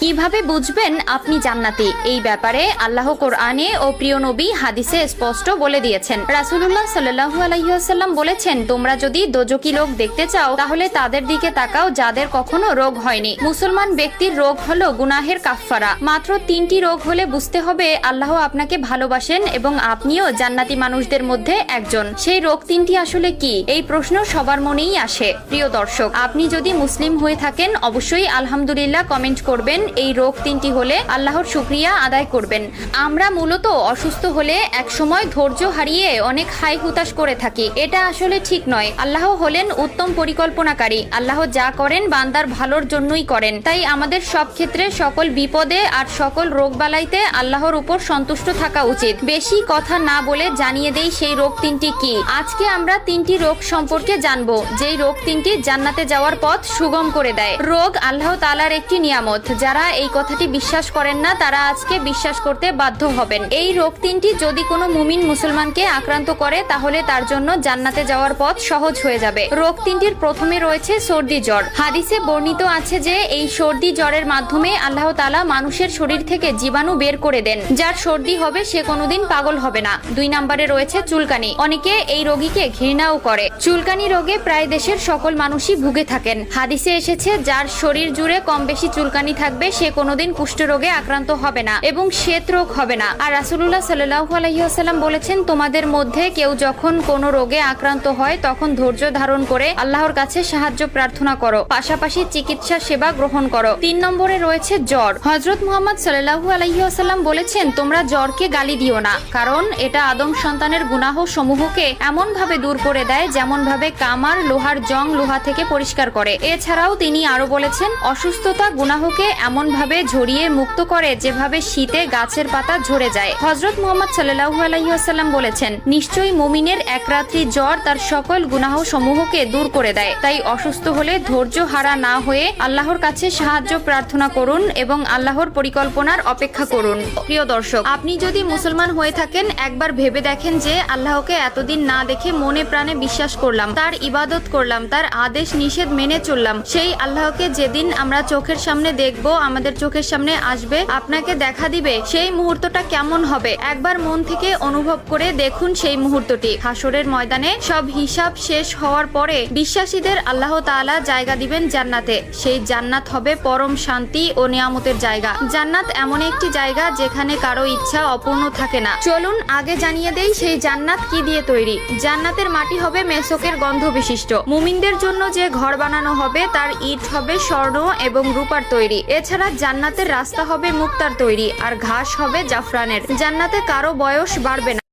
কিভাবে বুঝবেন আপনি জান্নাতি? এই ব্যাপারে আল্লাহ কোরআনে ও প্রিয় নবী হাদিসে স্পষ্ট বলে দিয়েছেন। রাসূলুল্লাহ সাল্লাল্লাহু আলাইহি ওয়াসাল্লাম বলেছেন, তোমরা যদি দোজকি লোক দেখতে চাও তাহলে তাদের দিকে তাকাও যাদের কখনো রোগ হয়নি। মুসলমান ব্যক্তির রোগ হলো গুনাহের কাফফারা। মাত্র 3টি রোগ হলে বুঝতে হবে আল্লাহ আপনাকে ভালোবাসেন এবং আপনিও জান্নাতি মানুষদের মধ্যে একজন। সেই রোগ 3টি আসলে কি? এই প্রশ্ন সবার মনেই আসে। প্রিয় দর্শক, আপনি যদি মুসলিম হয়ে থাকেন অবশ্যই আলহামদুলিল্লাহ কমেন্ট করবেন। এই রোগ 3টি হলে আল্লাহর শুকরিয়া আদায় করবেন। আমরা মূলত অসুস্থ হলে একসময় ধৈর্য হারিয়ে অনেক হাই হুতাশ করে থাকি। এটা আসলে ঠিক নয়। আল্লাহ হলেন উত্তম পরিকল্পনাকারী। আল্লাহ যা করেন বান্দার ভালোর জন্যই করেন। তাই আমাদের সব ক্ষেত্রে সকল বিপদে আর সকল রোগবালাইতে আল্লাহর উপর সন্তুষ্ট থাকা উচিত। বেশি কথা না বলে জানিয়ে দেই সেই রোগ 3টি কি। আজকে আমরা 3টি রোগ সম্পর্কে জানবো, যেই রোগ 3টি জান্নাতে যাওয়ার পথ সুগম করে দেয়। রোগ আল্লাহ তাআলার একটি নিয়ামত। যারা এই কথাটি বিশ্বাস করেন না তারা আজকে বিশ্বাস করতে বাধ্য হবেন। এই রোগ 3টি যদি কোনো মুমিন মুসলমানকে আক্রান্ত করে তাহলে তার জন্য জান্নাতে যাওয়ার পথ সহজ হয়ে যাবে। রোগ 3টির প্রথমে রয়েছে সর্দি জ্বর। হাদিসে বর্ণিত আছে যে এই সর্দি জ্বরের মাধ্যমে আল্লাহ তাআলা মানুষের শরীর থেকে জীবাণু বের করে দেন। যার সর্দি হবে সে কোনোদিন পাগল হবে না। 2 নম্বরে রয়েছে চুলকানি। অনেকে এই রোগীকে ঘৃণাও করে। চুলকানি রোগে প্রায় দেশের সকল মানুষই ভুগে থাকেন। হাদিসে এসেছে যার শরীর জুড়ে কম বেশি চুলকানি থাকবে সে কোনোদিন কুষ্ঠরোগে আক্রান্ত হবে না এবং শ্বেত রোগ হবে না। আর রাসূলুল্লাহ সাল্লাল্লাহু আলাইহি ওয়াসাল্লাম বলেছেন, তোমাদের মধ্যে কেউ যখন কোনো রোগে আক্রান্ত হয় তখন ধৈর্য ধারণ করে আল্লাহর কাছে সাহায্য প্রার্থনা করো, পাশাপাশি চিকিৎসা সেবা গ্রহণ করো। 3 নম্বরে রয়েছে জ্বর। হযরত মুহাম্মদ সাল্লাল্লাহু আলাইহি ওয়াসাল্লাম বলেছেন, তোমরা জ্বরকে গালি দিও না, কারণ এটা আদম সন্তানের গুনাহ সমূহকে এমন ভাবে দূর করে দেয় যেমন ভাবে কামার লোহার জং লোহা থেকে পরিষ্কার করে। এছাড়াও তিনি আরো বলেছেন, অসুস্থতা গুনাহকে এমন ভাবে ঝরিয়ে মুক্ত করে যেভাবে শীতে গাছের পাতা ঝরে যায়। হযরত মুহাম্মদ সাল্লাল্লাহু আলাইহি ওয়াসাল্লাম বলেছেন, নিশ্চয়ই মুমিনের এক রাত্রি জ্বর তার সকল গুনাহ সমূহকে দূর করে দেয়। তাই অসুস্থ হলে ধৈর্য হারা না হয়ে আল্লাহর কাছে সাহায্য প্রার্থনা করুন এবং আল্লাহর পরিকল্পনার অপেক্ষা করুন। প্রিয় দর্শক, আপনি যদি মুসলমান হয়ে থাকেন একবার ভেবে দেখেন যে আল্লাহকে এতদিন না দেখে মনে প্রাণে বিশ্বাস করলাম, তার ইবাদত করলাম, তার আদেশ নিষেধ মেনে চললাম। সেই আল্লাহকে যেদিন আমরা চোখের সামনে দেখব, আমাদের চোখের সামনে আসবে, আপনাকে দেখা দিবে, সেই মুহূর্তটা কেমন হবে একবার মন থেকে অনুভব করে দেখুন। সেই মুহূর্তটি হাসরের ময়দানে সব হিসাব শেষ হওয়ার পরে বিশ্বাসীদের আল্লাহ তাআলা জায়গা দিবেন জান্নাতে। সেই জান্নাত হবে পরম শান্তি ও নিয়ামতের জায়গা। জান্নাত এমন একটি জায়গা যেখানে কারো ইচ্ছা অপূর্ণ থাকে না। চলুন আগে জানিয়ে দেই সেই জান্নাত কি দিয়ে তৈরি। জান্নাতের মাটি হবে মেসকের গন্ধ বিশিষ্ট। মুমিনদের জন্য যে ঘর বানানো হবে তার ইট হবে স্বর্ণ এবং রূপার তৈরি। এছাড়া জান্নাতের রাস্তা হবে মুক্তার তৈরি আর ঘাস হবে জাফরানের। জান্নাতে কারো বয়স বাড়বে না।